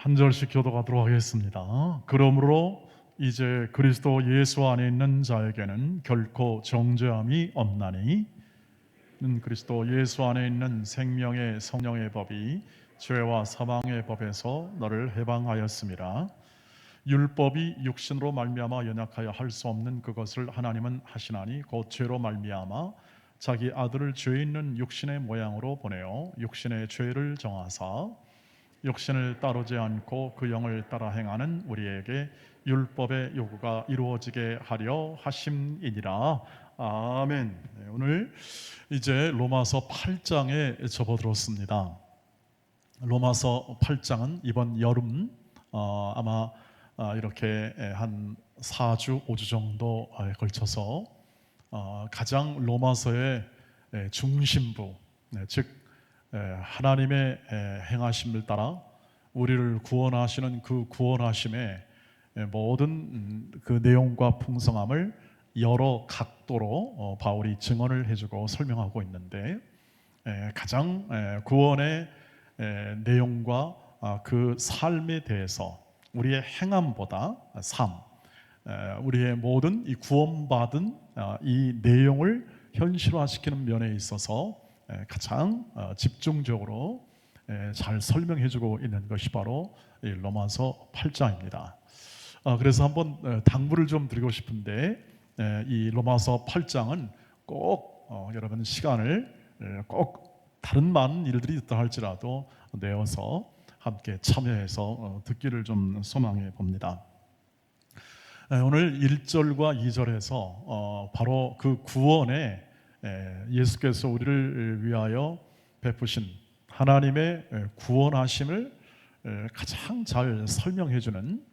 한 절씩 교도하도록 하겠습니다. 그러므로 이제 그리스도 예수 안에 있는 자에게는 결코 정죄함이 없나니 이는 그리스도 예수 안에 있는 생명의 성령의 법이 죄와 사망의 법에서 너를 해방하였음이라. 율법이 육신으로 말미암아 연약하여 할 수 없는 그것을 하나님은 하시나니 곧 죄로 말미암아 자기 아들을 죄 있는 육신의 모양으로 보내어 육신의 죄를 정하사 육신을 따르지 않고 그 영을 따라 행하는 우리에게 율법의 요구가 이루어지게 하려 하심이니라. 아멘. 네, 오늘 이제 로마서 8장에 접어들었습니다. 로마서 8장은 이번 여름 아마 이렇게 한 4주, 5주 정도에 걸쳐서 가장 로마서의 중심부, 즉 하나님의 행하심을 따라 우리를 구원하시는 그 구원하심의 모든 그 내용과 풍성함을 여러 각도로 바울이 증언을 해주고 설명하고 있는데, 가장 구원의 내용과 그 삶에 대해서 우리의 행함보다 삶, 우리의 모든 이 구원받은 이 내용을 현실화시키는 면에 있어서 가장 집중적으로 잘 설명해주고 있는 것이 바로 로마서 8장입니다. 그래서 한번 당부를 좀 드리고 싶은데, 이 로마서 8장은 꼭 여러분 시간을 꼭 다른 많은 일들이 있다 할지라도 내어서 함께 참여해서 듣기를 좀 소망해 봅니다. 오늘 1절과 2절에서 바로 그 구원에 예수께서 우리를 위하여 베푸신 하나님의 구원하심을 가장 잘 설명해 주는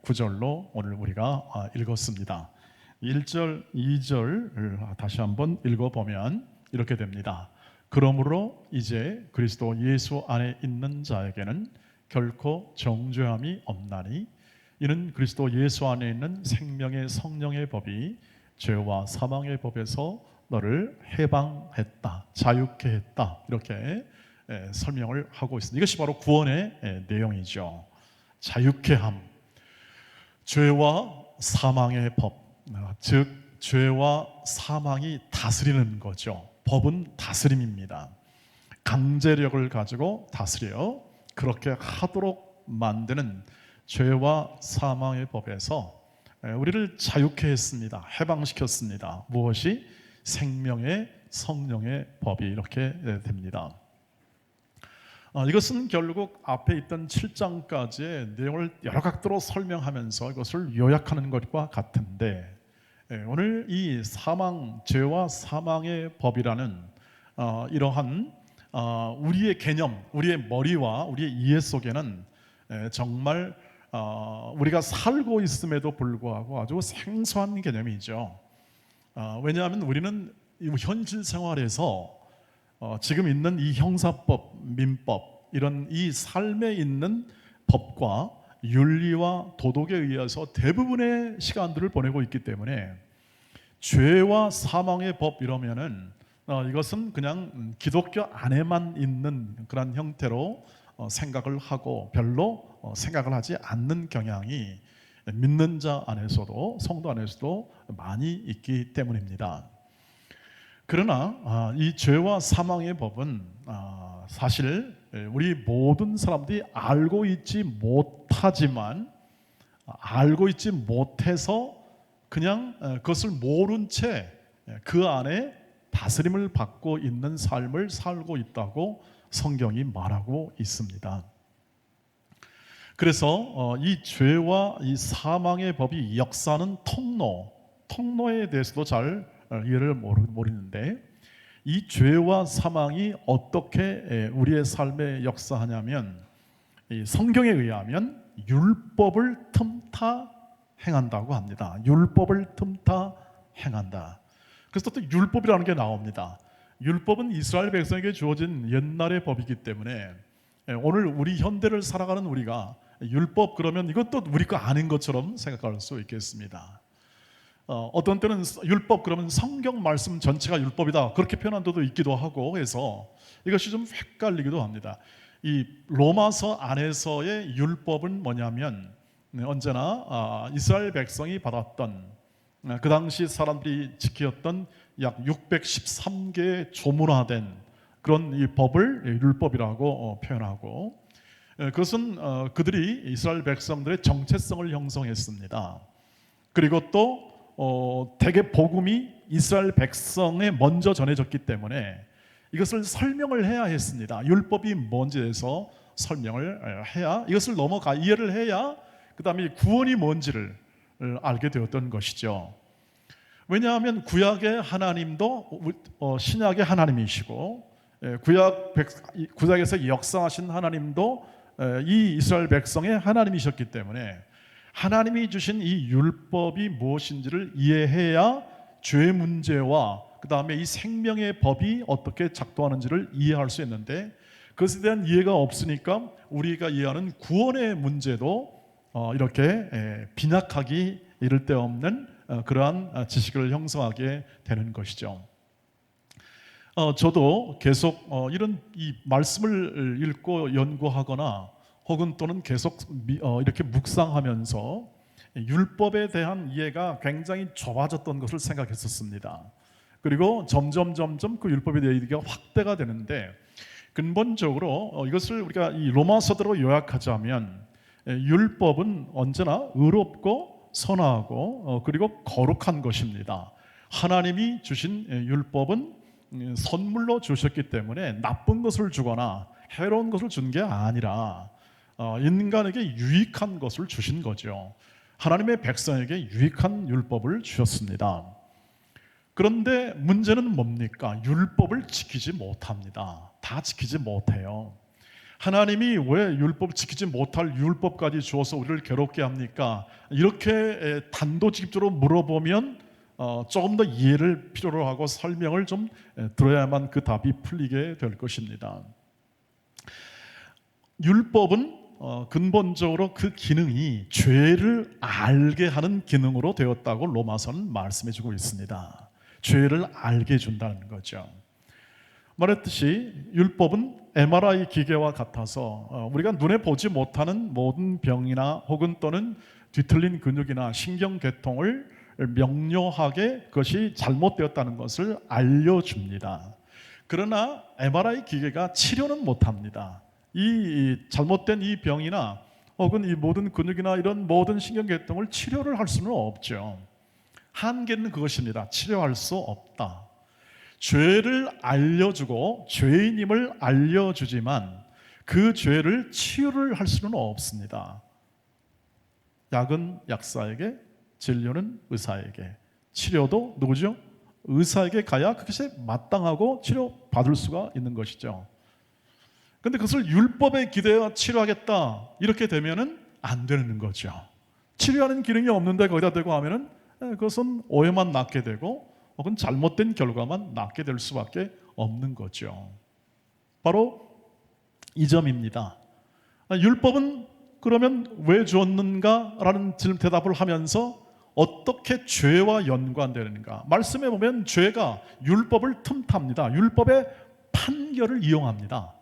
구절로 오늘 우리가 읽었습니다. 1절, 2절 다시 한번 읽어보면 이렇게 됩니다. 그러므로 이제 그리스도 예수 안에 있는 자에게는 결코 정죄함이 없나니 이는 그리스도 예수 안에 있는 생명의 성령의 법이 죄와 사망의 법에서 너를 해방했다, 자유케 했다, 이렇게 설명을 하고 있습니다. 이것이 바로 구원의 내용이죠. 자유케 함, 죄와 사망의 법, 즉 죄와 사망이 다스리는 거죠. 법은 다스림입니다. 강제력을 가지고 다스려 그렇게 하도록 만드는 죄와 사망의 법에서 우리를 자유케 했습니다. 해방시켰습니다. 무엇이? 생명의 성령의 법이 이렇게 됩니다. 이것은 결국 앞에 있던 7장까지의 내용을 여러 각도로 설명하면서 이것을 요약하는 것과 같은데, 오늘 이 사망, 죄와 사망의 법이라는 이러한 우리의 개념, 우리의 머리와 우리의 이해 속에는 정말 우리가 살고 있음에도 불구하고 아주 생소한 개념이죠. 왜냐하면 우리는 현실 생활에서 지금 있는 이 형사법, 민법, 이런 이 삶에 있는 법과 윤리와 도덕에 의해서 대부분의 시간들을 보내고 있기 때문에 죄와 사망의 법 이러면은 이것은 그냥 기독교 안에만 있는 그런 형태로 생각을 하고 별로 생각을 하지 않는 경향이 믿는 자 안에서도 성도 안에서도 많이 있기 때문입니다. 그러나 이 죄와 사망의 법은 사실 우리 모든 사람들이 알고 있지 못하지만 알고 있지 못해서 그냥 그것을 모른 채 그 안에 다스림을 받고 있는 삶을 살고 있다고 성경이 말하고 있습니다. 그래서 이 죄와 이 사망의 법이 역사하는 통로에 대해서도 잘 이해를 모르는데, 이 죄와 사망이 어떻게 우리의 삶에 역사하냐면 이 성경에 의하면 율법을 틈타 행한다고 합니다. 율법을 틈타 행한다. 그래서 또 율법이라는 게 나옵니다. 율법은 이스라엘 백성에게 주어진 옛날의 법이기 때문에 오늘 우리 현대를 살아가는 우리가 율법 그러면 이것도 우리 거 아닌 것처럼 생각할 수 있겠습니다. 어떤 때는 율법 그러면 성경 말씀 전체가 율법이다 그렇게 표현한 데도 있기도 하고 해서 이것이 좀 헷갈리기도 합니다. 이 로마서 안에서의 율법은 뭐냐면 언제나 이스라엘 백성이 받았던 그 당시 사람들이 지켰던 약 613개의 조문화된 그런 이 법을 율법이라고 표현하고, 그것은 그들이 이스라엘 백성들의 정체성을 형성했습니다. 그리고 또 대개 복음이 이스라엘 백성에 먼저 전해졌기 때문에 이것을 설명을 해야 했습니다. 율법이 뭔지에 대해서 설명을 해야, 이것을 넘어가 이해를 해야 그 다음에 구원이 뭔지를 알게 되었던 것이죠. 왜냐하면 구약의 하나님도 신약의 하나님이시고, 구약에서 역사하신 하나님도 이 이스라엘 백성의 하나님이셨기 때문에 하나님이 주신 이 율법이 무엇인지를 이해해야 죄 문제와 그 다음에 이 생명의 법이 어떻게 작동하는지를 이해할 수 있는데, 그것에 대한 이해가 없으니까 우리가 이해하는 구원의 문제도 이렇게 빈약하기 이를 데 없는 그러한 지식을 형성하게 되는 것이죠. 저도 계속 이런 이 말씀을 읽고 연구하거나 혹은 또는 계속 이렇게 묵상하면서 율법에 대한 이해가 굉장히 좁아졌던 것을 생각했었습니다. 그리고 점점 그 율법에 대한 이해가 확대가 되는데, 근본적으로 이것을 우리가 이 로마서대로 요약하자면 율법은 언제나 의롭고 선하고 그리고 거룩한 것입니다. 하나님이 주신 율법은 선물로 주셨기 때문에 나쁜 것을 주거나 해로운 것을 준 게 아니라 인간에게 유익한 것을 주신 거죠. 하나님의 백성에게 유익한 율법을 주셨습니다. 그런데 문제는 뭡니까? 율법을 지키지 못합니다. 다 지키지 못해요. 하나님이 왜 율법을 지키지 못할 율법까지 주어서 우리를 괴롭게 합니까? 이렇게 단도직입적으로 물어보면 조금 더 이해를 필요로 하고 설명을 좀 들어야만 그 답이 풀리게 될 것입니다. 율법은 근본적으로 그 기능이 죄를 알게 하는 기능으로 되었다고 로마서는 말씀해주고 있습니다. 죄를 알게 해준다는 거죠. 말했듯이 율법은 MRI 기계와 같아서 우리가 눈에 보지 못하는 모든 병이나 혹은 또는 뒤틀린 근육이나 신경계통을 명료하게 그것이 잘못되었다는 것을 알려줍니다. 그러나 MRI 기계가 치료는 못합니다. 이 잘못된 이 병이나 혹은 이 모든 근육이나 이런 모든 신경계통을 치료를 할 수는 없죠. 한계는 그것입니다. 치료할 수 없다. 죄를 알려주고 죄인임을 알려주지만 그 죄를 치유를 할 수는 없습니다. 약은 약사에게, 진료는 의사에게, 치료도 누구죠? 의사에게 가야 그것이 마땅하고 치료받을 수가 있는 것이죠. 그런데 그것을 율법에 기대어 치료하겠다 이렇게 되면은 안 되는 거죠. 치료하는 기능이 없는데 거기다 대고 하면은 그것은 오해만 낳게 되고 혹은 잘못된 결과만 낳게 될 수밖에 없는 거죠. 바로 이 점입니다. 율법은 그러면 왜 주었는가라는 대답을 하면서 어떻게 죄와 연관되는가? 말씀에 보면 죄가 율법을 틈탑니다. 율법의 판결을 이용합니다.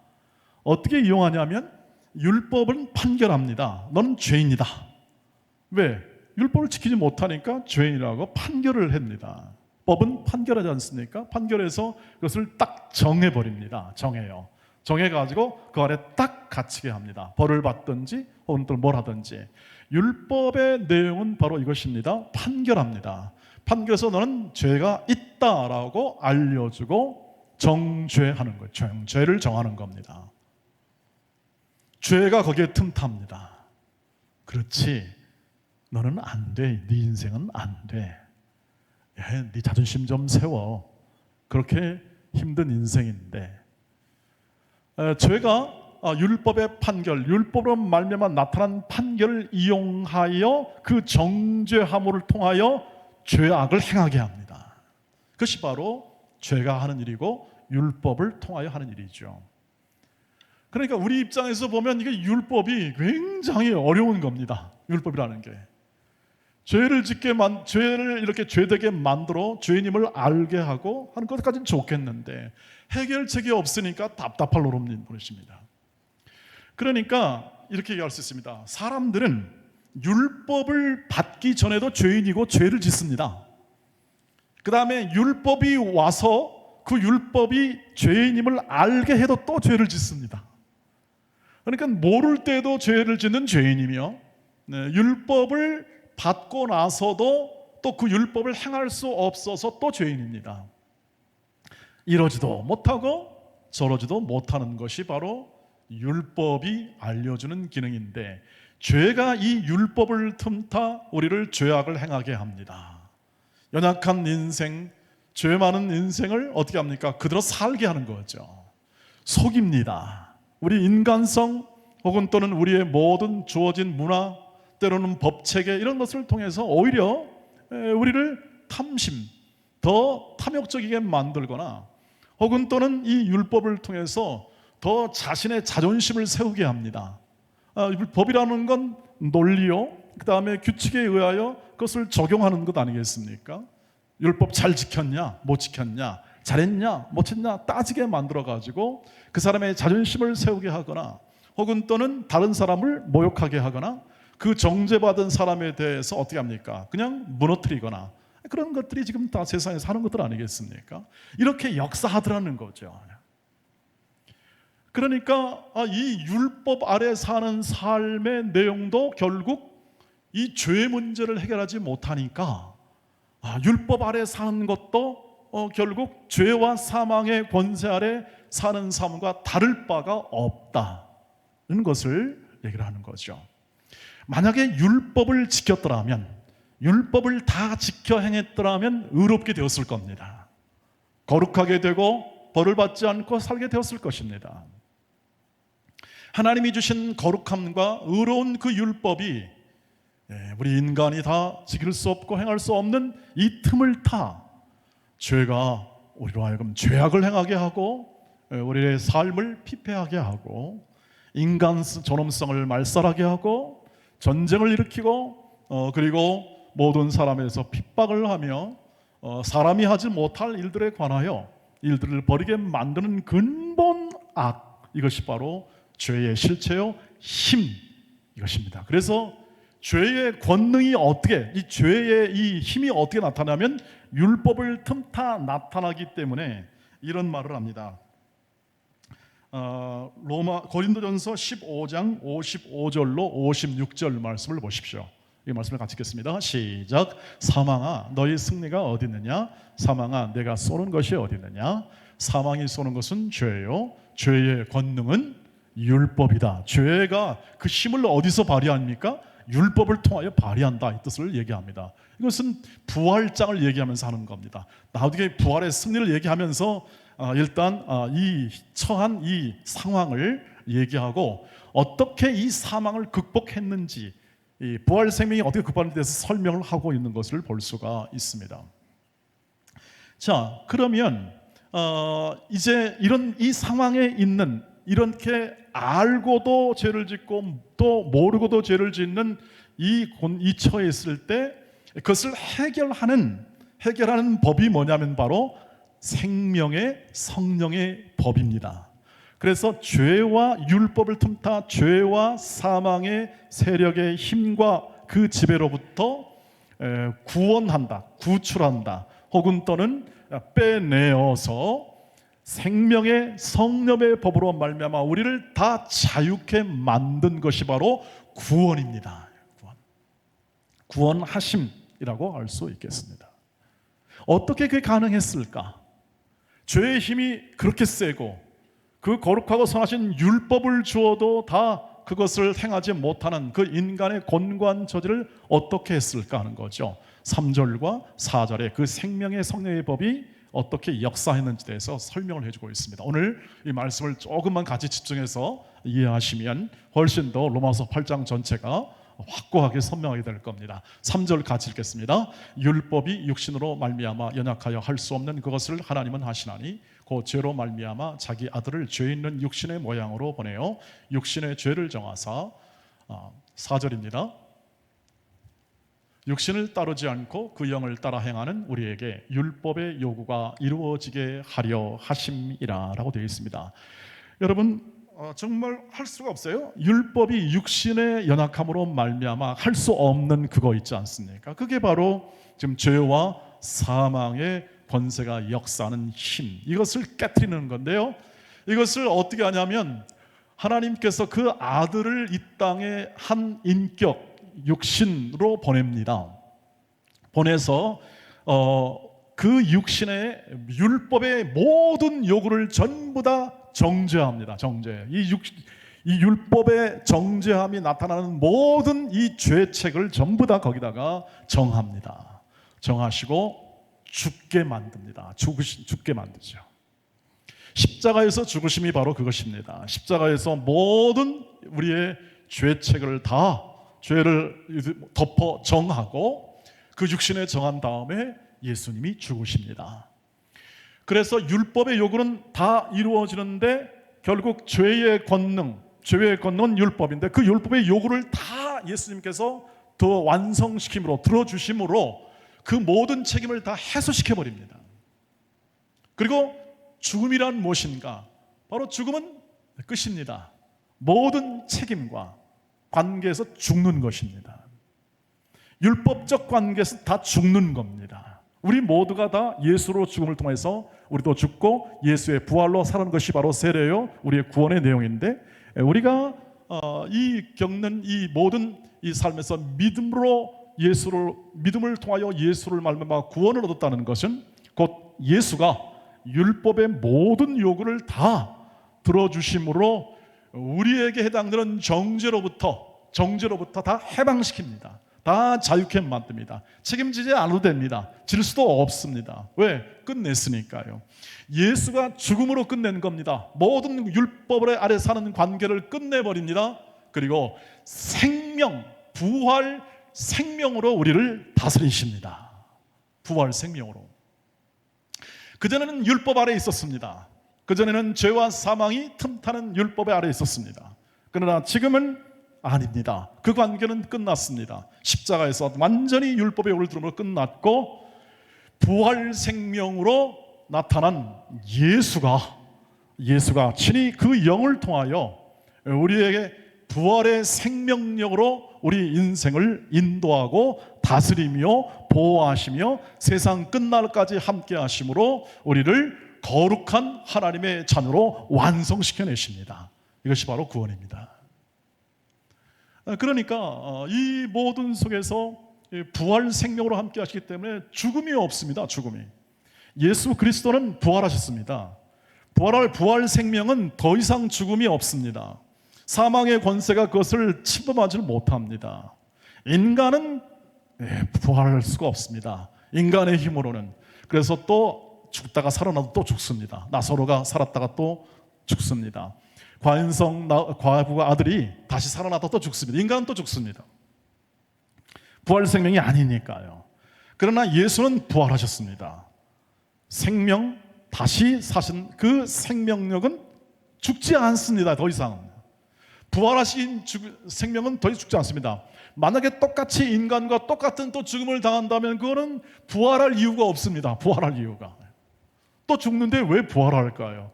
어떻게 이용하냐면 율법은 판결합니다. 너는 죄인이다. 왜? 율법을 지키지 못하니까 죄인이라고 판결을 합니다. 법은 판결하지 않습니까? 판결해서 그것을 딱 정해버립니다. 정해요. 정해가지고 그 안에 딱 갇히게 합니다. 벌을 받든지 혹은 또 뭘 하든지. 율법의 내용은 바로 이것입니다. 판결합니다. 판결해서 너는 죄가 있다라고 알려주고 정죄하는 거예요. 죄를 정하는 겁니다. 죄가 거기에 틈탑니다. 그렇지, 너는 안 돼. 네 인생은 안 돼. 네 자존심 좀 세워. 그렇게 힘든 인생인데 죄가 율법의 판결, 율법으로 말미암아 나타난 판결을 이용하여 그 정죄함을 통하여 죄악을 행하게 합니다. 그것이 바로 죄가 하는 일이고 율법을 통하여 하는 일이죠. 그러니까 우리 입장에서 보면 이게 율법이 굉장히 어려운 겁니다. 율법이라는 게 죄를 이렇게 죄되게 만들어 죄인임을 알게 하고 하는 것까지는 좋겠는데 해결책이 없으니까 답답할 노릇입니다. 그러니까 이렇게 얘기할 수 있습니다. 사람들은 율법을 받기 전에도 죄인이고 죄를 짓습니다. 그 다음에 율법이 와서 그 율법이 죄인임을 알게 해도 또 죄를 짓습니다. 그러니까 모를 때도 죄를 짓는 죄인이며, 율법을 받고 나서도 또 그 율법을 행할 수 없어서 또 죄인입니다. 이러지도 못하고 저러지도 못하는 것이 바로 율법이 알려주는 기능인데, 죄가 이 율법을 틈타 우리를 죄악을 행하게 합니다. 연약한 인생, 죄 많은 인생을 어떻게 합니까? 그대로 살게 하는 거죠. 속입니다. 우리 인간성 혹은 또는 우리의 모든 주어진 문화, 때로는 법체계, 이런 것을 통해서 오히려 우리를 더 탐욕적이게 만들거나, 혹은 또는 이 율법을 통해서 더 자신의 자존심을 세우게 합니다. 법이라는 건 논리요, 그 다음에 규칙에 의하여 그것을 적용하는 것 아니겠습니까? 율법 잘 지켰냐 못 지켰냐, 잘했냐 못했냐 따지게 만들어가지고 그 사람의 자존심을 세우게 하거나, 혹은 또는 다른 사람을 모욕하게 하거나, 그 정죄받은 사람에 대해서 어떻게 합니까? 그냥 무너뜨리거나, 그런 것들이 지금 다 세상에서 하는 것들 아니겠습니까? 이렇게 역사하더라는 거죠. 그러니까 이 율법 아래 사는 삶의 내용도 결국 이 죄 문제를 해결하지 못하니까, 율법 아래 사는 것도 결국 죄와 사망의 권세 아래 사는 삶과 다를 바가 없다는 것을 얘기를 하는 거죠. 만약에 율법을 지켰더라면, 율법을 다 지켜 행했더라면 의롭게 되었을 겁니다. 거룩하게 되고 벌을 받지 않고 살게 되었을 것입니다. 하나님이 주신 거룩함과 의로운 그 율법이 우리 인간이 다 지킬 수 없고 행할 수 없는 이 틈을 타 죄가 우리로 하여금 죄악을 행하게 하고, 우리의 삶을 피폐하게 하고, 인간 존엄성을 말살하게 하고, 전쟁을 일으키고, 그리고 모든 사람에서 핍박을 하며 사람이 하지 못할 일들에 관하여 일들을 벌이게 만드는 근본 악, 이것이 바로 죄의 실체요 힘, 이것입니다. 그래서 죄의 권능이 어떻게, 이 죄의 이 힘이 어떻게 나타나면 율법을 틈타 나타나기 때문에 이런 말을 합니다. 고린도전서 15장 55절로 56절 말씀을 보십시오. 이 말씀을 같이 읽겠습니다. 시작. 사망아 너희 승리가 어디 있느냐? 사망아 내가 쏘는 것이 어디 있느냐? 사망이 쏘는 것은 죄요, 죄의 권능은 율법이다. 죄가 그 힘을 어디서 발휘합니까? 율법을 통하여 발휘한다, 이 뜻을 얘기합니다. 이것은 부활장을 얘기하면서 하는 겁니다. 나중에 부활의 승리를 얘기하면서 일단 이 처한 이 상황을 얘기하고, 어떻게 이 사망을 극복했는지, 이 부활 생명이 어떻게 극복하는지에 대해서 설명을 하고 있는 것을 볼 수가 있습니다. 자, 그러면 이제 이런 이 상황에 있는, 이렇게 알고도 죄를 짓고 또 모르고도 죄를 짓는 이 처해 있을 때 그것을 해결하는 법이 뭐냐면 바로 생명의 성령의 법입니다. 그래서 죄와 율법을 틈타 죄와 사망의 세력의 힘과 그 지배로부터 구원한다, 구출한다, 혹은 또는 빼내어서 생명의 성령의 법으로 말미암아 우리를 다 자유케 만든 것이 바로 구원입니다. 구원하심이라고 할 수 있겠습니다. 어떻게 그게 가능했을까? 죄의 힘이 그렇게 세고 그 거룩하고 선하신 율법을 주어도 다 그것을 행하지 못하는 그 인간의 곤고한 저지를 어떻게 했을까 하는 거죠. 3절과 4절에 그 생명의 성령의 법이 어떻게 역사했는지에 대해서 설명을 해주고 있습니다. 오늘 이 말씀을 조금만 같이 집중해서 이해하시면 훨씬 더 로마서 8장 전체가 확고하게 선명하게 될 겁니다. 3절 같이 읽겠습니다. 율법이 육신으로 말미암아 연약하여 할 수 없는 그것을 하나님은 하시나니 그 죄로 말미암아 자기 아들을 죄 있는 육신의 모양으로 보내어 육신의 죄를 정하사, 4절입니다. 육신을 따르지 않고 그 영을 따라 행하는 우리에게 율법의 요구가 이루어지게 하려 하심이라 라고 되어 있습니다. 여러분, 정말 할 수가 없어요. 율법이 육신의 연약함으로 말미암아 할 수 없는 그거 있지 않습니까? 그게 바로 지금 죄와 사망의 권세가 역사하는 힘, 이것을 깨트리는 건데요. 이것을 어떻게 하냐면 하나님께서 그 아들을 이 땅에 한 인격 육신으로 보냅니다. 보내서 그 육신의 율법의 모든 요구를 전부 다 정죄합니다. 정죄. 이 율법의 정죄함이 나타나는 모든 이 죄책을 전부 다 거기다가 정합니다. 정하시고 죽게 만듭니다. 죽게 만들죠. 십자가에서 죽으심이 바로 그것입니다. 십자가에서 모든 우리의 죄책을 다 죄를 덮어 정하고 그 육신에 정한 다음에 예수님이 죽으십니다. 그래서 율법의 요구는 다 이루어지는데 결국 죄의 권능은 율법인데 그 율법의 요구를 다 예수님께서 더 완성시킴으로 들어주심으로 그 모든 책임을 다 해소시켜 버립니다. 그리고 죽음이란 무엇인가? 바로 죽음은 끝입니다. 모든 책임과 관계에서 죽는 것입니다. 율법적 관계에서 다 죽는 겁니다. 우리 모두가 다 예수로 죽음을 통해서 우리도 죽고 예수의 부활로 사는 것이 바로 세례요 우리의 구원의 내용인데, 우리가 이 겪는 이 모든 이 삶에서 믿음을 통하여 예수를 말미암아 구원을 얻었다는 것은 곧 예수가 율법의 모든 요구를 다 들어주심으로 우리에게 해당되는 정죄로부터 다 해방시킵니다. 다 자유케 만듭니다. 책임지지 않아도 됩니다. 질 수도 없습니다. 왜? 끝냈으니까요. 예수가 죽음으로 끝낸 겁니다. 모든 율법 아래 사는 관계를 끝내버립니다. 그리고 생명, 부활 생명으로 우리를 다스리십니다. 부활 생명으로. 그전에는 율법 아래 있었습니다. 그전에는 죄와 사망이 틈타는 율법 아래 있었습니다. 그러나 지금은 아닙니다. 그 관계는 끝났습니다. 십자가에서 완전히 율법의 요구를 들음으로 끝났고 부활 생명으로 나타난 예수가 친히 그 영을 통하여 우리에게 부활의 생명력으로 우리 인생을 인도하고 다스리며 보호하시며 세상 끝날까지 함께 하심으로 우리를 거룩한 하나님의 자녀로 완성시켜내십니다. 이것이 바로 구원입니다. 그러니까 이 모든 속에서 부활 생명으로 함께 하시기 때문에 죽음이 없습니다. 죽음이. 예수 그리스도는 부활하셨습니다. 부활 생명은 더 이상 죽음이 없습니다. 사망의 권세가 그것을 침범하지 못합니다. 인간은 부활할 수가 없습니다. 인간의 힘으로는. 그래서 또 죽다가 살아나도 또 죽습니다. 나사로가 살았다가 또 죽습니다. 과부가 아들이 다시 살아나다 또 죽습니다. 인간은 또 죽습니다. 부활 생명이 아니니까요. 그러나 예수는 부활하셨습니다. 생명, 다시 사신 그 생명력은 죽지 않습니다. 더 이상. 부활하신 생명은 더 이상 죽지 않습니다. 만약에 똑같이 인간과 똑같은 또 죽음을 당한다면 그거는 부활할 이유가 없습니다. 부활할 이유가. 또 죽는데 왜 부활할까요?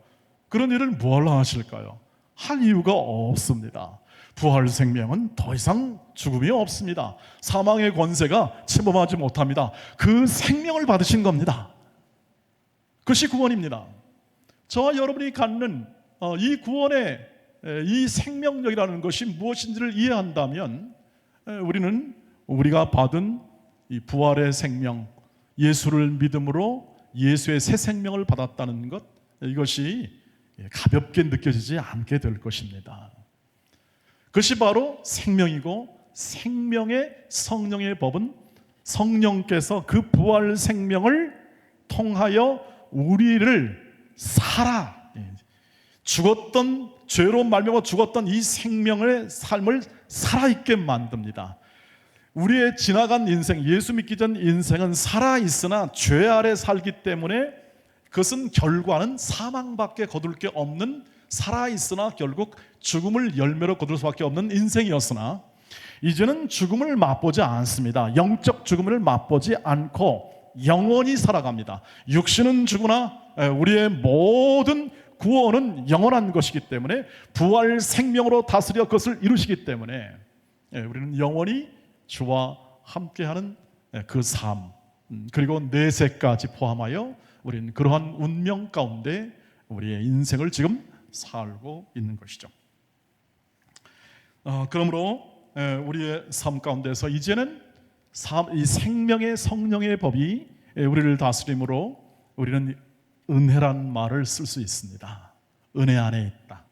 그런 일을 뭐하러 하실까요? 할 이유가 없습니다. 부활 생명은 더 이상 죽음이 없습니다. 사망의 권세가 침범하지 못합니다. 그 생명을 받으신 겁니다. 그것이 구원입니다. 저와 여러분이 갖는 이 구원의 이 생명력이라는 것이 무엇인지를 이해한다면 우리는 우리가 받은 이 부활의 생명, 예수를 믿음으로 예수의 새 생명을 받았다는 것, 이것이 가볍게 느껴지지 않게 될 것입니다. 그것이 바로 생명이고 생명의 성령의 법은 성령께서 그 부활 생명을 통하여 우리를 죽었던 죄로 말미암아 죽었던 이 생명의 삶을 살아있게 만듭니다. 우리의 지나간 인생, 예수 믿기 전 인생은 살아있으나 죄 아래 살기 때문에 그것은 결과는 사망밖에 거둘 게 없는, 살아있으나 결국 죽음을 열매로 거둘 수밖에 없는 인생이었으나 이제는 죽음을 맛보지 않습니다. 영적 죽음을 맛보지 않고 영원히 살아갑니다. 육신은 죽으나 우리의 모든 구원은 영원한 것이기 때문에 부활 생명으로 다스려 그것을 이루시기 때문에 우리는 영원히 주와 함께하는 그 삶, 그리고 내세까지 포함하여 우리는 그러한 운명 가운데 우리의 인생을 지금 살고 있는 것이죠. 그러므로 우리의 삶 가운데서 이제는 이 생명의 성령의 법이 우리를 다스림으로 우리는 은혜란 말을 쓸 수 있습니다. 은혜 안에 있다.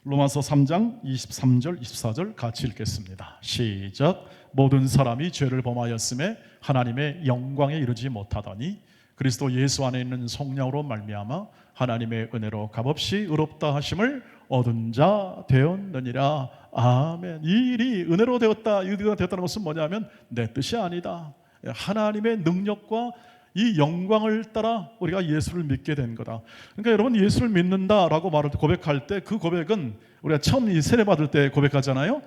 로마서 3장 23절 24절 같이 읽겠습니다. 시작. 모든 사람이 죄를 범하였음에 하나님의 영광에 이르지 못하더니 그리스도 예수 안에 있는 성령으로 말미암아 하나님의 은혜로 값없이 의롭다 하심을 얻은 자 되었느니라. 아멘. 이 일이 은혜로 되었다, 의가 되었다는 것은 뭐냐면 내 뜻이 아니다. 하나님의 능력과 이 영광을 따라 우리가 예수를 믿게 된 거다. 그러니까 여러분, 예수를 믿는다라고 말을 고백할 때 그 고백은 우리가 처음 이 세례 받을 때 고백하잖아요.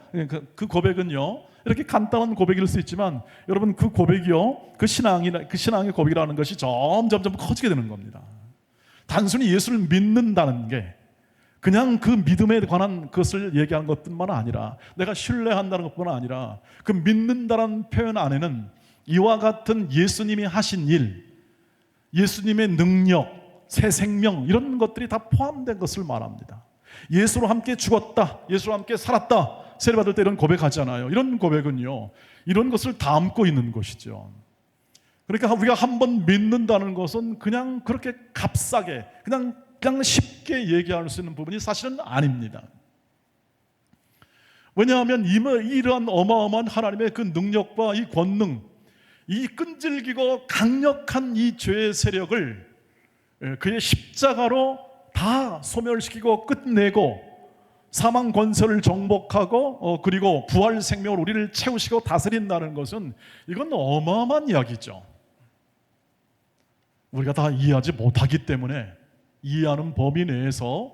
그 고백은요, 이렇게 간단한 고백일 수 있지만 여러분, 그 고백이요, 그 신앙의 고백이라는 것이 점점 커지게 되는 겁니다. 단순히 예수를 믿는다는 게 그냥 그 믿음에 관한 것을 얘기하는 것뿐만 아니라, 내가 신뢰한다는 것뿐만 아니라, 그 믿는다라는 표현 안에는 이와 같은 예수님이 하신 일, 예수님의 능력, 새 생명, 이런 것들이 다 포함된 것을 말합니다. 예수로 함께 죽었다, 예수로 함께 살았다, 세례받을 때 이런 고백하잖아요. 이런 고백은요, 이런 것을 담고 있는 것이죠. 그러니까 우리가 한번 믿는다는 것은 그냥 그렇게 값싸게, 그냥 쉽게 얘기할 수 있는 부분이 사실은 아닙니다. 왜냐하면 이러한 어마어마한 하나님의 그 능력과 이 권능, 이 끈질기고 강력한 이 죄의 세력을 그의 십자가로 다 소멸시키고 끝내고 사망 권세를 정복하고 그리고 부활 생명으로 우리를 채우시고 다스린다는 것은 이건 어마어마한 이야기죠. 우리가 다 이해하지 못하기 때문에 이해하는 범위 내에서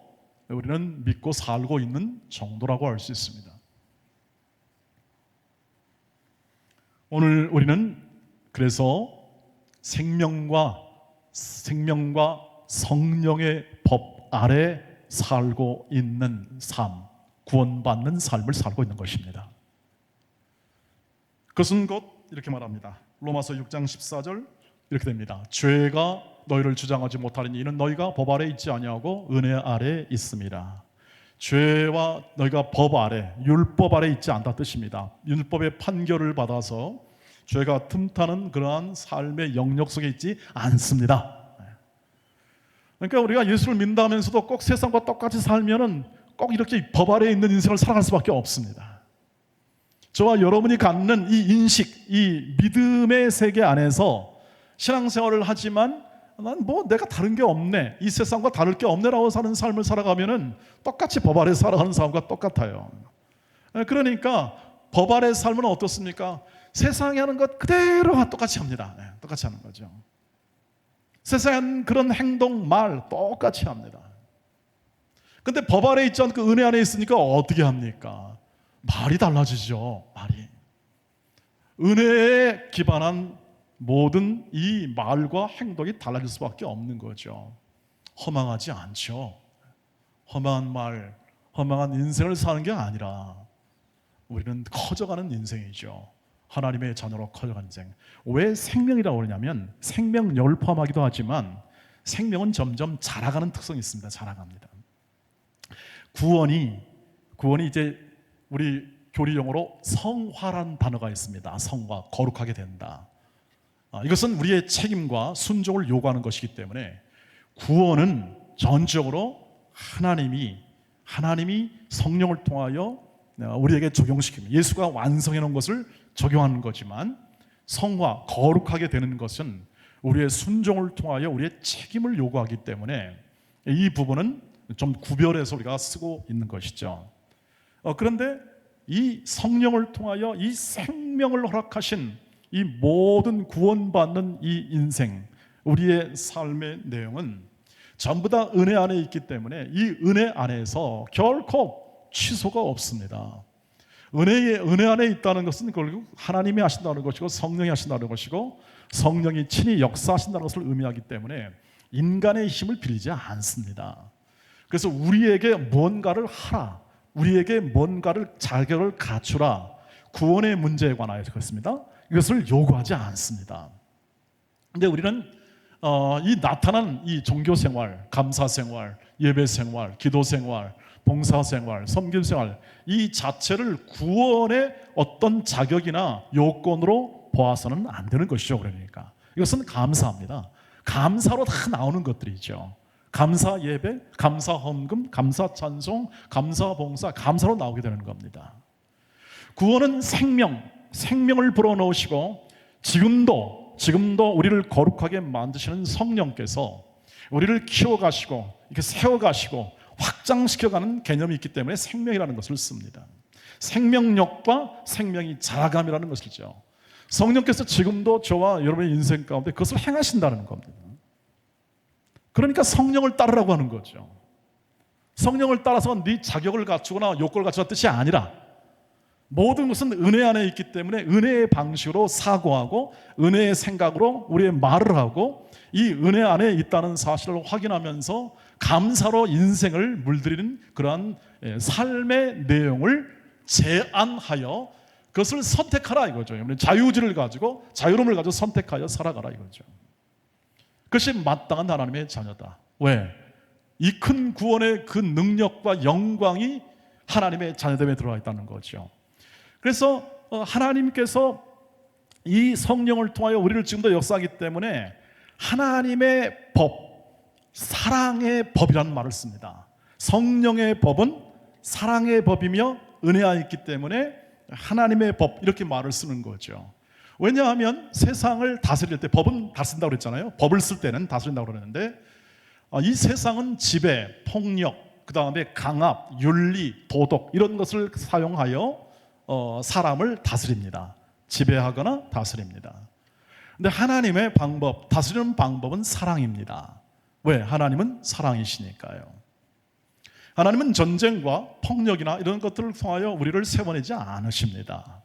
우리는 믿고 살고 있는 정도라고 할 수 있습니다. 오늘 우리는 그래서 생명과 성령의 법 아래 살고 있는 삶, 구원받는 삶을 살고 있는 것입니다. 그것은 곧 이렇게 말합니다. 로마서 6장 14절 이렇게 됩니다. 죄가 너희를 주장하지 못하리니 이는 너희가 법 아래 있지 아니하고 은혜 아래 있음이라. 죄와 너희가 법 아래, 율법 아래 있지 않다 뜻입니다. 율법의 판결을 받아서 죄가 틈타는 그러한 삶의 영역 속에 있지 않습니다. 그러니까 우리가 예수를 믿는다면서도 꼭 세상과 똑같이 살면은 꼭 이렇게 법 아래에 있는 인생을 살아갈 수밖에 없습니다. 저와 여러분이 갖는 이 인식, 이 믿음의 세계 안에서 신앙생활을 하지만 난 내가 다른 게 없네, 이 세상과 다를 게 없네라고 사는 삶을 살아가면은 똑같이 법 아래 살아가는 사람과 똑같아요. 그러니까 법 아래 삶은 어떻습니까? 세상에 하는 것 그대로 똑같이 합니다. 똑같이 하는 거죠. 세상에 하는 그런 행동, 말 똑같이 합니다. 근데 법 아래 있지 않고 그 은혜 안에 있으니까 어떻게 합니까? 말이 달라지죠. 말이. 은혜에 기반한 모든 이 말과 행동이 달라질 수밖에 없는 거죠. 허망하지 않죠. 허망한 말, 허망한 인생을 사는 게 아니라 우리는 커져가는 인생이죠. 하나님의 자녀로 커져가는 인생. 왜 생명이라고 그러냐면 생명력을 포함하기도 하지만 생명은 점점 자라가는 특성이 있습니다. 자라갑니다. 구원이 이제 우리 교리용어로 성화란 단어가 있습니다. 성화, 거룩하게 된다. 이것은 우리의 책임과 순종을 요구하는 것이기 때문에 구원은 전적으로 하나님이 성령을 통하여 우리에게 적용시킵니다. 예수가 완성해 놓은 것을 적용하는 거지만 성화, 거룩하게 되는 것은 우리의 순종을 통하여 우리의 책임을 요구하기 때문에 이 부분은 좀 구별해서 우리가 쓰고 있는 것이죠. 그런데 이 성령을 통하여 이 생명을 허락하신 이 모든 구원받는 이 인생, 우리의 삶의 내용은 전부 다 은혜 안에 있기 때문에 이 은혜 안에서 결코 취소가 없습니다. 은혜 안에 있다는 것은 결국 하나님이 하신다는 것이고 성령이 하신다는 것이고 성령이 친히 역사하신다는 것을 의미하기 때문에 인간의 힘을 빌리지 않습니다. 그래서 우리에게 뭔가를 하라, 우리에게 뭔가를 자격을 갖추라, 구원의 문제에 관하여 그렇습니다. 이것을 요구하지 않습니다. 근데 우리는 이 나타난 이 종교 생활, 감사 생활, 예배 생활, 기도 생활, 봉사 생활, 섬김 생활, 이 자체를 구원의 어떤 자격이나 요건으로 보아서는 안 되는 것이죠. 그러니까 이것은 감사합니다. 감사로 다 나오는 것들이죠. 감사 예배, 감사 헌금, 감사 찬송, 감사 봉사, 감사로 나오게 되는 겁니다. 구원은 생명을 불어넣으시고 지금도 우리를 거룩하게 만드시는 성령께서 우리를 키워가시고 이렇게 세워가시고 확장시켜가는 개념이 있기 때문에 생명이라는 것을 씁니다. 생명력과 생명이 자라감이라는 것이죠. 성령께서 지금도 저와 여러분의 인생 가운데 그것을 행하신다는 겁니다. 그러니까 성령을 따르라고 하는 거죠. 성령을 따라서 네 자격을 갖추거나 요건을 갖추는 뜻이 아니라 모든 것은 은혜 안에 있기 때문에 은혜의 방식으로 사고하고 은혜의 생각으로 우리의 말을 하고 이 은혜 안에 있다는 사실을 확인하면서 감사로 인생을 물들이는 그러한 삶의 내용을 제안하여 그것을 선택하라 이거죠. 자유의지를 가지고 자유로움을 가지고 선택하여 살아가라 이거죠. 그것이 마땅한 하나님의 자녀다. 왜? 이 큰 구원의 그 능력과 영광이 하나님의 자녀됨에 들어가 있다는 거죠. 그래서 하나님께서 이 성령을 통하여 우리를 지금도 역사하기 때문에 하나님의 법, 사랑의 법이라는 말을 씁니다. 성령의 법은 사랑의 법이며 은혜 안에 있기 때문에 하나님의 법 이렇게 말을 쓰는 거죠. 왜냐하면 세상을 다스릴 때 법은 다스린다고 그랬잖아요. 법을 쓸 때는 다스린다고 그러는데 이 세상은 지배, 폭력, 그 다음에 강압, 윤리, 도덕 이런 것을 사용하여 사람을 다스립니다. 지배하거나 다스립니다. 근데 하나님의 방법, 다스리는 방법은 사랑입니다. 왜? 하나님은 사랑이시니까요. 하나님은 전쟁과 폭력이나 이런 것들을 통하여 우리를 세워내지 않으십니다.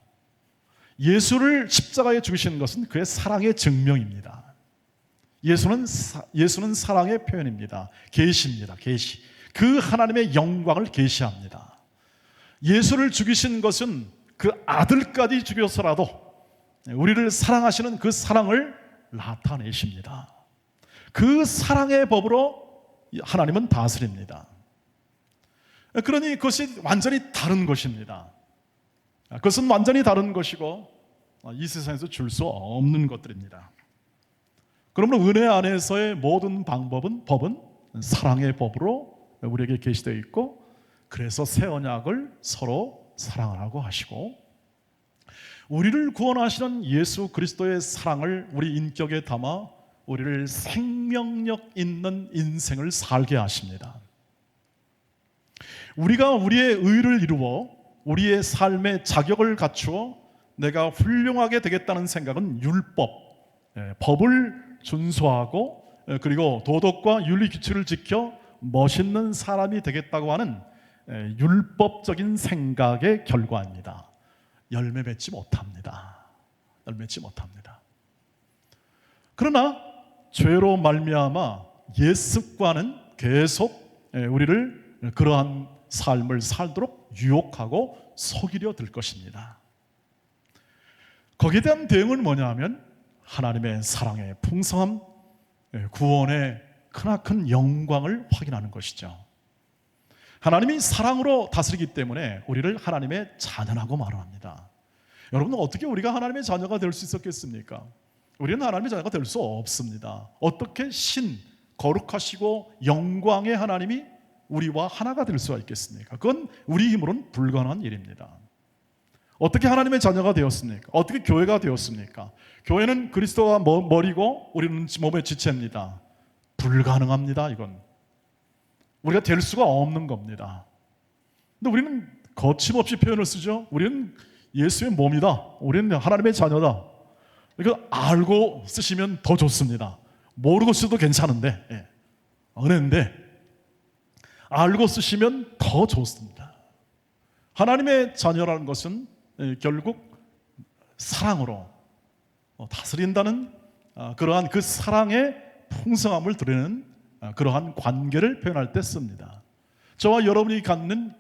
예수를 십자가에 죽이시는 것은 그의 사랑의 증명입니다. 예수는 사랑의 표현입니다. 계시입니다. 계시. 그 하나님의 영광을 계시합니다. 예수를 죽이신 것은 그 아들까지 죽여서라도 우리를 사랑하시는 그 사랑을 나타내십니다. 그 사랑의 법으로 하나님은 다스립니다. 그러니 그것이 완전히 다른 것입니다. 그것은 완전히 다른 것이고 이 세상에서 줄 수 없는 것들입니다. 그러므로 은혜 안에서의 모든 법은 사랑의 법으로 우리에게 계시되어 있고 그래서 새 언약을 서로 사랑하라고 하시고 우리를 구원하시는 예수 그리스도의 사랑을 우리 인격에 담아 우리를 생명력 있는 인생을 살게 하십니다. 우리가 우리의 의를 이루어 우리의 삶의 자격을 갖추어 내가 훌륭하게 되겠다는 생각은 율법, 법을 준수하고 그리고 도덕과 윤리 규칙을 지켜 멋있는 사람이 되겠다고 하는 율법적인 생각의 결과입니다. 열매 맺지 못합니다. 열매 맺지 못합니다. 그러나 죄로 말미암아 옛 습관은 계속 우리를 그러한 삶을 살도록 유혹하고 속이려 들 것입니다. 거기에 대한 대응은 뭐냐면 하나님의 사랑의 풍성함, 구원의 크나큰 영광을 확인하는 것이죠. 하나님이 사랑으로 다스리기 때문에 우리를 하나님의 자녀라고 말합니다. 여러분 어떻게 우리가 하나님의 자녀가 될 수 있었겠습니까? 우리는 하나님의 자녀가 될 수 없습니다. 어떻게 거룩하시고 영광의 하나님이 우리와 하나가 될 수가 있겠습니까? 그건 우리 힘으로는 불가능한 일입니다. 어떻게 하나님의 자녀가 되었습니까? 어떻게 교회가 되었습니까? 교회는 그리스도가 머리고 우리는 몸의 지체입니다. 불가능합니다. 이건 우리가 될 수가 없는 겁니다. 근데 우리는 거침없이 표현을 쓰죠. 우리는 예수의 몸이다. 우리는 하나님의 자녀다. 이거 알고 쓰시면 더 좋습니다. 모르고 써도 괜찮은데 은혜인데 알고 쓰시면 더 좋습니다. 하나님의 자녀라는 것은 결국 사랑으로 다스린다는 그러한 그 사랑의 풍성함을 드리는 그러한 관계를 표현할 때 씁니다. 저와 여러분이 갖는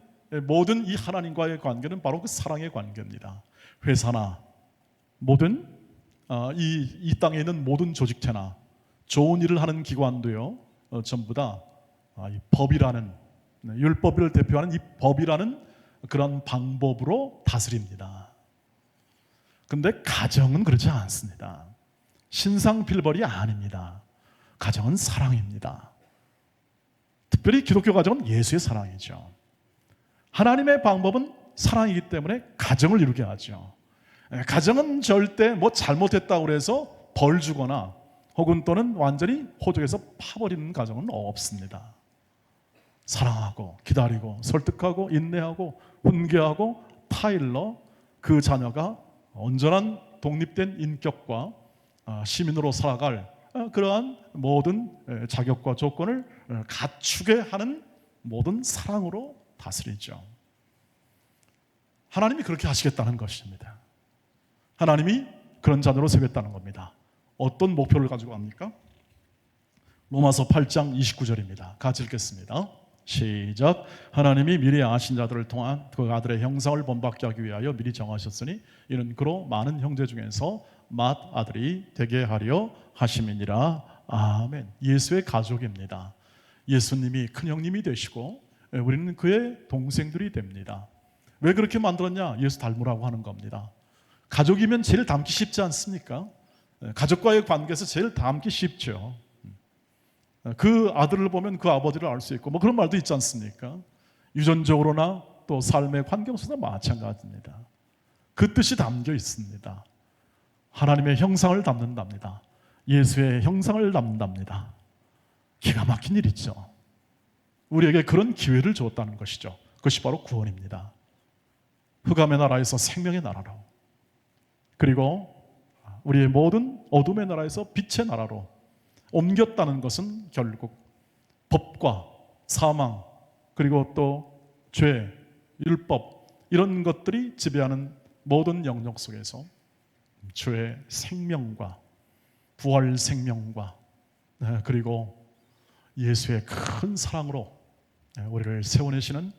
모든 이 하나님과의 관계는 바로 그 사랑의 관계입니다. 회사나 모든 이 땅에 있는 모든 조직체나 좋은 일을 하는 기관도요, 전부 다 이 법이라는, 율법을 대표하는 이 법이라는 그런 방법으로 다스립니다. 근데 가정은 그렇지 않습니다. 신상필벌이 아닙니다. 가정은 사랑입니다. 특별히 기독교 가정은 예수의 사랑이죠. 하나님의 방법은 사랑이기 때문에 가정을 이루게 하죠. 가정은 절대 뭐 잘못했다고 해서 벌 주거나 혹은 또는 완전히 호적에서 파버리는 가정은 없습니다. 사랑하고 기다리고 설득하고 인내하고 훈계하고 타일러 그 자녀가 온전한 독립된 인격과 시민으로 살아갈 그러한 모든 자격과 조건을 갖추게 하는 모든 사랑으로 다스리죠. 하나님이 그렇게 하시겠다는 것입니다. 하나님이 그런 자녀로 세우겠다는 겁니다. 어떤 목표를 가지고 합니까? 로마서 8장 29절입니다. 같이 읽겠습니다. 시작. 하나님이 미리 아신 자들을 통한 그 아들의 형상을 본받게 하기 위하여 미리 정하셨으니 이는 그로 많은 형제 중에서 맏아들이 되게 하려 하심이니라. 아멘. 예수의 가족입니다. 예수님이 큰형님이 되시고 우리는 그의 동생들이 됩니다. 왜 그렇게 만들었냐? 예수 닮으라고 하는 겁니다. 가족이면 제일 닮기 쉽지 않습니까? 가족과의 관계에서 제일 닮기 쉽죠. 그 아들을 보면 그 아버지를 알 수 있고 뭐 그런 말도 있지 않습니까? 유전적으로나 또 삶의 환경 속에서 마찬가지입니다. 그 뜻이 담겨 있습니다. 하나님의 형상을 담는답니다. 예수의 형상을 담는답니다. 기가 막힌 일이죠. 우리에게 그런 기회를 주었다는 것이죠. 그것이 바로 구원입니다. 흑암의 나라에서 생명의 나라로, 그리고 우리의 모든 어둠의 나라에서 빛의 나라로 옮겼다는 것은 결국 법과 사망, 그리고 또 죄, 율법 이런 것들이 지배하는 모든 영역 속에서 주의 생명과 부활 생명과 그리고 예수의 큰 사랑으로 우리를 세워내시는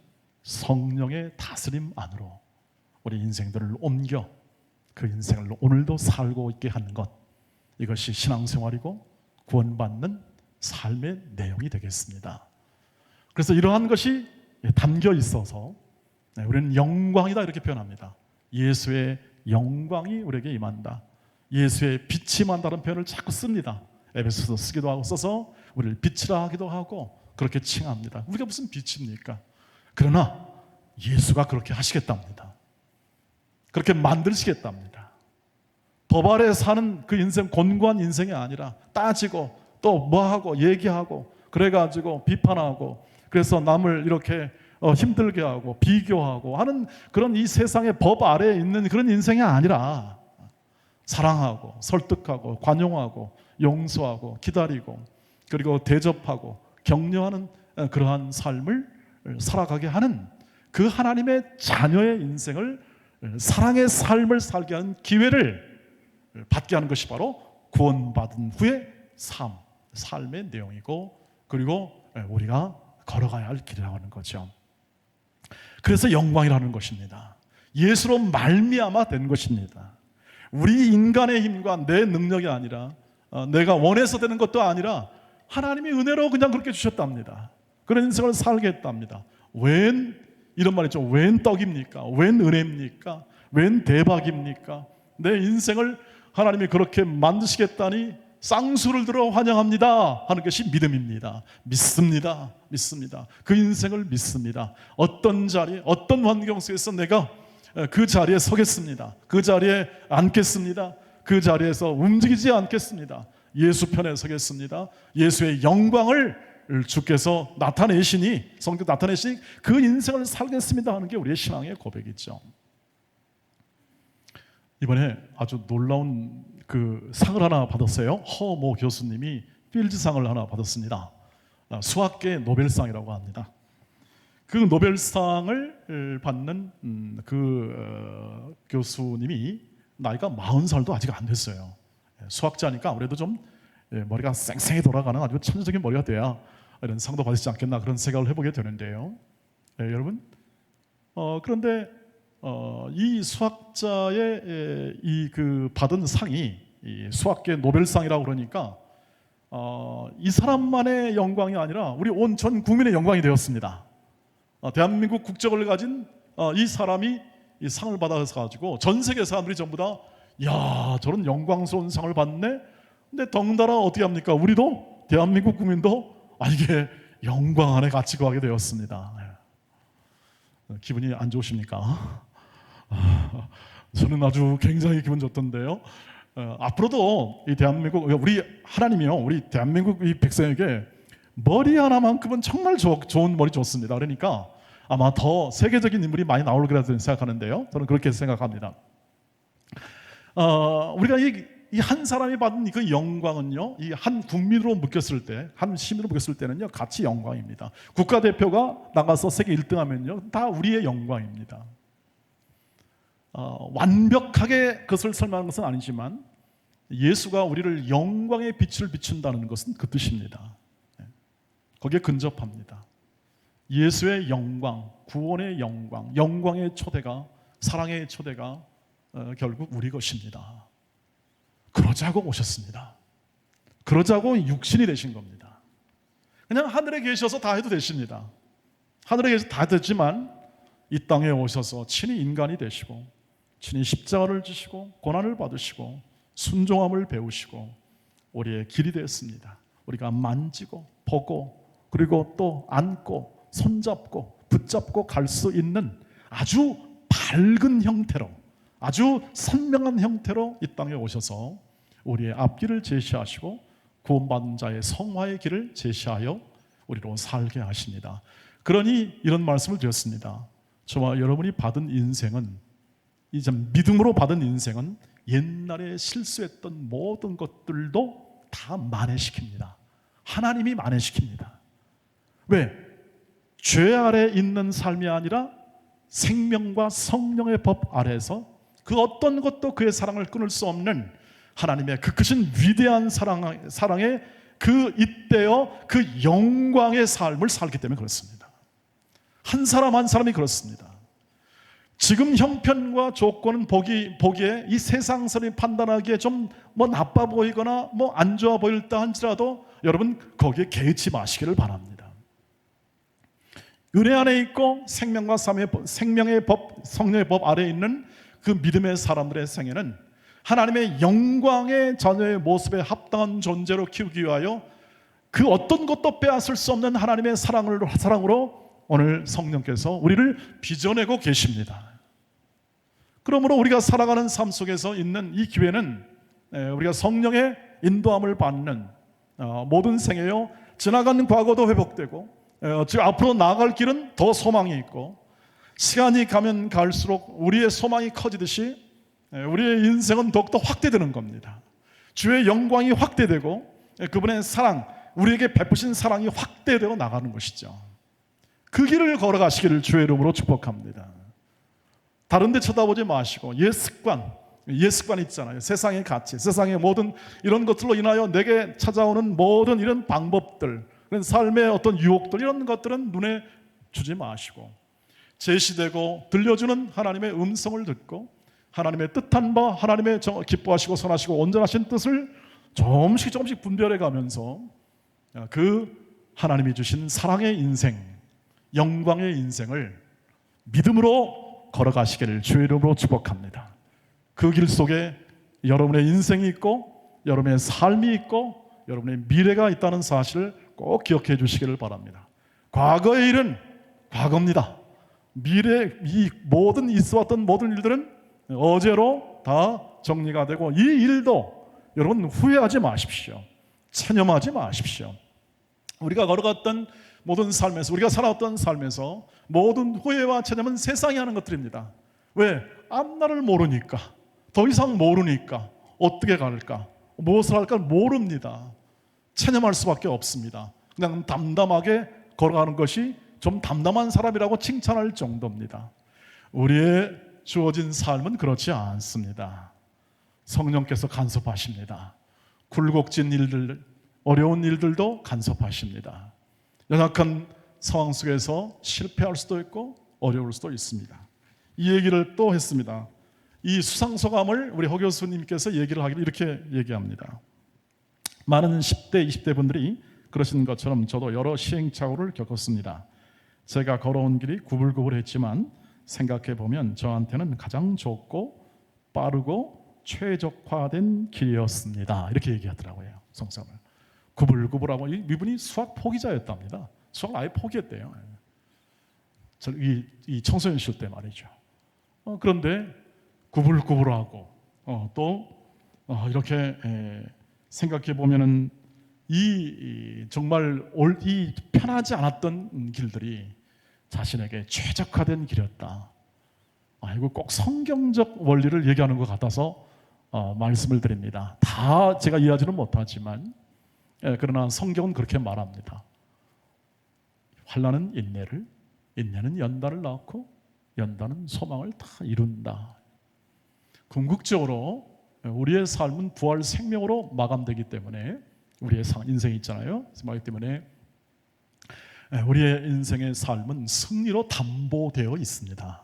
성령의 다스림 안으로 우리 인생들을 옮겨 그 인생을 오늘도 살고 있게 하는 것, 이것이 신앙생활이고 구원받는 삶의 내용이 되겠습니다. 그래서 이러한 것이 담겨 있어서 우리는 영광이다 이렇게 표현합니다. 예수의 영광이 우리에게 임한다. 예수의 빛이 임한다는 표현을 자꾸 씁니다. 에베소서 쓰기도 하고 써서 우리를 빛이라 하기도 하고 그렇게 칭합니다. 우리가 무슨 빛입니까? 그러나 예수가 그렇게 하시겠답니다. 그렇게 만드시겠답니다. 법 아래 사는 그 인생, 곤고한 인생이 아니라 따지고 또 뭐하고 얘기하고 그래가지고 비판하고 그래서 남을 이렇게 힘들게 하고 비교하고 하는 그런 이 세상의 법 아래에 있는 그런 인생이 아니라 사랑하고 설득하고 관용하고 용서하고 기다리고 그리고 대접하고 격려하는 그러한 삶을 살아가게 하는 그 하나님의 자녀의 인생을, 사랑의 삶을 살게 하는 기회를 받게 하는 것이 바로 구원받은 후의 삶의 내용이고, 그리고 우리가 걸어가야 할 길이라고 하는 거죠. 그래서 영광이라는 것입니다. 예수로 말미암아 된 것입니다. 우리 인간의 힘과 내 능력이 아니라 내가 원해서 되는 것도 아니라 하나님이 은혜로 그냥 그렇게 주셨답니다. 그런 인생을 살게 했답니다. 웬 이런 말 있죠. 웬 떡입니까? 웬 은혜입니까? 웬 대박입니까? 내 인생을 하나님이 그렇게 만드시겠다니 쌍수를 들어 환영합니다 하는 것이 믿음입니다. 믿습니다. 믿습니다. 그 인생을 믿습니다. 어떤 자리, 어떤 환경 속에서 내가 그 자리에 서겠습니다. 그 자리에 앉겠습니다. 그 자리에서 움직이지 않겠습니다. 예수 편에 서겠습니다. 예수의 영광을 주께서 나타내시니, 성경 나타내시니 그 인생을 살겠습니다 하는 게 우리의 신앙의 고백이죠. 이번에 아주 놀라운 그 상을 하나 받았어요. 허모 교수님이 필드상을 하나 받았습니다. 수학계 노벨상이라고 합니다. 그 노벨상을 받는 교수님이 나이가 40살도 아직 안 됐어요. 수학자니까 아무래도 좀 머리가 쌩쌩히 돌아가는 아주 천재적인 머리가 돼야 이런 상도 받지 않겠나 그런 생각을 해보게 되는데요. 여러분, 그런데 이 수학자의 이 그 받은 상이 이 수학계 노벨상이라고 그러니까 이 사람만의 영광이 아니라 우리 온 전 국민의 영광이 되었습니다. 대한민국 국적을 가진 이 사람이 이 상을 받아서 가지고 전 세계 사람들이 전부 다 야, 저런 영광스러운 상을 받네. 근데 덩달아 어떻게 합니까? 우리도 대한민국 국민도 이게 영광 안에 같이 거하게 되었습니다. 기분이 안 좋으십니까? 저는 아주 굉장히 기분 좋던데요. 앞으로도 이 대한민국 우리 하나님이요, 우리 대한민국 이 백성에게 머리 하나만큼은 정말 좋은 머리 좋습니다. 그러니까 아마 더 세계적인 인물이 많이 나올 거라 생각하는데요. 저는 그렇게 생각합니다. 우리가 이 한 사람이 받은 그 영광은요, 이 한 국민으로 묶였을 때, 한 시민으로 묶였을 때는요, 같이 영광입니다. 국가대표가 나가서 세계 1등하면요, 다 우리의 영광입니다. 완벽하게 그것을 설명하는 것은 아니지만 예수가 우리를 영광의 빛을 비춘다는 것은 그 뜻입니다. 거기에 근접합니다. 예수의 영광, 구원의 영광, 영광의 초대가, 사랑의 초대가 결국 우리 것입니다. 그러자고 오셨습니다. 그러자고 육신이 되신 겁니다. 그냥 하늘에 계셔서 다 해도 되십니다. 하늘에 계셔서 다 됐지만 이 땅에 오셔서 친히 인간이 되시고 친히 십자가를 지시고 고난을 받으시고 순종함을 배우시고 우리의 길이 되었습니다. 우리가 만지고 보고 그리고 또 안고 손잡고 붙잡고 갈 수 있는 아주 밝은 형태로, 아주 선명한 형태로 이 땅에 오셔서 우리의 앞길을 제시하시고 구원받은 자의 성화의 길을 제시하여 우리로 살게 하십니다. 그러니 이런 말씀을 드렸습니다. 저와 여러분이 받은 인생은, 이제 믿음으로 받은 인생은 옛날에 실수했던 모든 것들도 다 만회시킵니다. 하나님이 만회시킵니다. 왜? 죄 아래 있는 삶이 아니라 생명과 성령의 법 아래에서 그 어떤 것도 그의 사랑을 끊을 수 없는 하나님의 그 크신 위대한 사랑의 그 이때여 그 영광의 삶을 살기 때문에 그렇습니다. 한 사람 한 사람이 그렇습니다. 지금 형편과 조건은 보기에 이 세상 사람이 판단하기에 좀 나빠 보이거나 안 좋아 보일다 할지라도 여러분 거기에 개의치 마시기를 바랍니다. 은혜 안에 있고 생명과 생명의 법, 성령의 법 아래에 있는 그 믿음의 사람들의 생애는 하나님의 영광의 자녀의 모습에 합당한 존재로 키우기 위하여 그 어떤 것도 빼앗을 수 없는 하나님의 사랑으로 오늘 성령께서 우리를 빚어내고 계십니다. 그러므로 우리가 살아가는 삶 속에서 있는 이 기회는 우리가 성령의 인도함을 받는 모든 생애요, 지나간 과거도 회복되고 지금 앞으로 나아갈 길은 더 소망이 있고 시간이 가면 갈수록 우리의 소망이 커지듯이 우리의 인생은 더욱더 확대되는 겁니다. 주의 영광이 확대되고 그분의 사랑, 우리에게 베푸신 사랑이 확대되어 나가는 것이죠. 그 길을 걸어가시기를 주의 이름으로 축복합니다. 다른 데 쳐다보지 마시고 옛 습관 있잖아요. 세상의 가치, 세상의 모든 이런 것들로 인하여 내게 찾아오는 모든 이런 방법들, 삶의 어떤 유혹들, 이런 것들은 눈에 주지 마시고 제시되고 들려주는 하나님의 음성을 듣고 하나님의 뜻한 바, 하나님의 기뻐하시고 선하시고 온전하신 뜻을 조금씩 분별해 가면서 그 하나님이 주신 사랑의 인생, 영광의 인생을 믿음으로 걸어가시기를 주의 이름으로 축복합니다. 그 길 속에 여러분의 인생이 있고 여러분의 삶이 있고 여러분의 미래가 있다는 사실을 꼭 기억해 주시기를 바랍니다. 과거의 일은 과거입니다. 미래, 이 모든 있어왔던 모든 일들은 어제로 다 정리가 되고 이 일도 여러분 후회하지 마십시오. 체념하지 마십시오. 우리가 걸어갔던 모든 삶에서, 우리가 살아왔던 삶에서 모든 후회와 체념은 세상이 하는 것들입니다. 왜? 앞날을 모르니까, 더 이상 모르니까 어떻게 갈까, 무엇을 할까 모릅니다. 체념할 수밖에 없습니다. 그냥 담담하게 걸어가는 것이 좀 담담한 사람이라고 칭찬할 정도입니다. 우리의 주어진 삶은 그렇지 않습니다. 성령께서 간섭하십니다. 굴곡진 일들, 어려운 일들도 간섭하십니다. 연약한 상황 속에서 실패할 수도 있고 어려울 수도 있습니다. 이 얘기를 또 했습니다. 이 수상소감을 우리 허 교수님께서 얘기를 하기를 이렇게 얘기합니다. 많은 10대, 20대 분들이 그러신 것처럼 저도 여러 시행착오를 겪었습니다. 제가 걸어온 길이 구불구불했지만 생각해보면 저한테는 가장 좋고 빠르고 최적화된 길이었습니다. 이렇게 얘기하더라고요. 성삼을 구불구불하고, 이분이 수학 포기자였답니다. 수학을 아예 포기했대요. 이 청소년 시절 때 말이죠. 그런데 구불구불하고 또 이렇게 생각해 보면은 이 정말 이 편하지 않았던 길들이 자신에게 최적화된 길이었다. 이거 꼭 성경적 원리를 얘기하는 것 같아서 말씀을 드립니다. 다 제가 이해하지는 못하지만 그러나 성경은 그렇게 말합니다. 환난은 인내를, 인내는 연단을 낳고 연단은 소망을 다 이룬다. 궁극적으로 우리의 삶은 부활 생명으로 마감되기 때문에, 우리의 인생이 있잖아요. 그렇기 때문에 우리의 인생의 삶은 승리로 담보되어 있습니다.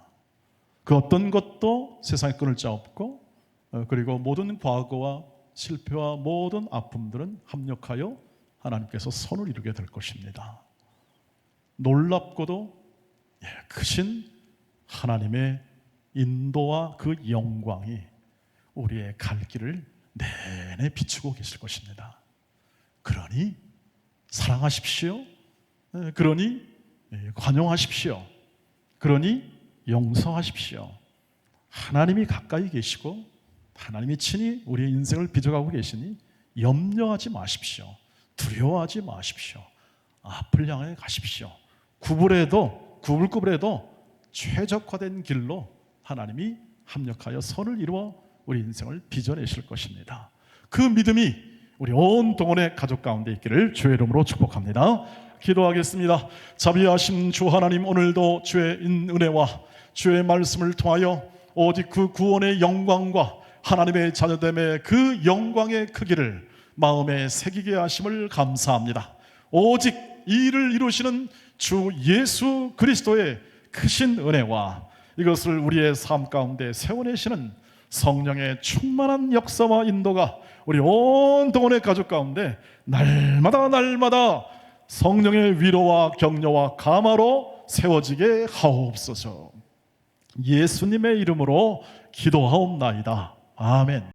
그 어떤 것도 세상에 끊을 자 없고, 그리고 모든 과거와 실패와 모든 아픔들은 합력하여 하나님께서 선을 이루게 될 것입니다. 놀랍고도 크신 하나님의 인도와 그 영광이 우리의 갈 길을 내내 비추고 계실 것입니다. 그러니 사랑하십시오. 그러니 관용하십시오. 그러니 용서하십시오. 하나님이 가까이 계시고 하나님이 친히 우리의 인생을 빚어가고 계시니 염려하지 마십시오. 두려워하지 마십시오. 앞을 향해 가십시오. 구불구불해도 최적화된 길로 하나님이 합력하여 선을 이루어 우리 인생을 빚어내실 것입니다. 그 믿음이 우리 온 동원의 가족 가운데 있기를 주의 이름으로 축복합니다. 기도하겠습니다. 자비하신 주 하나님, 오늘도 주의 은혜와 주의 말씀을 통하여 오직 그 구원의 영광과 하나님의 자녀됨의 그 영광의 크기를 마음에 새기게 하심을 감사합니다. 오직 이 일을 이루시는 주 예수 그리스도의 크신 은혜와 이것을 우리의 삶 가운데 세워내시는 성령의 충만한 역사와 인도가 우리 온 동원의 가족 가운데 날마다 성령의 위로와 격려와 감화로 세워지게 하옵소서. 예수님의 이름으로 기도하옵나이다. 아멘.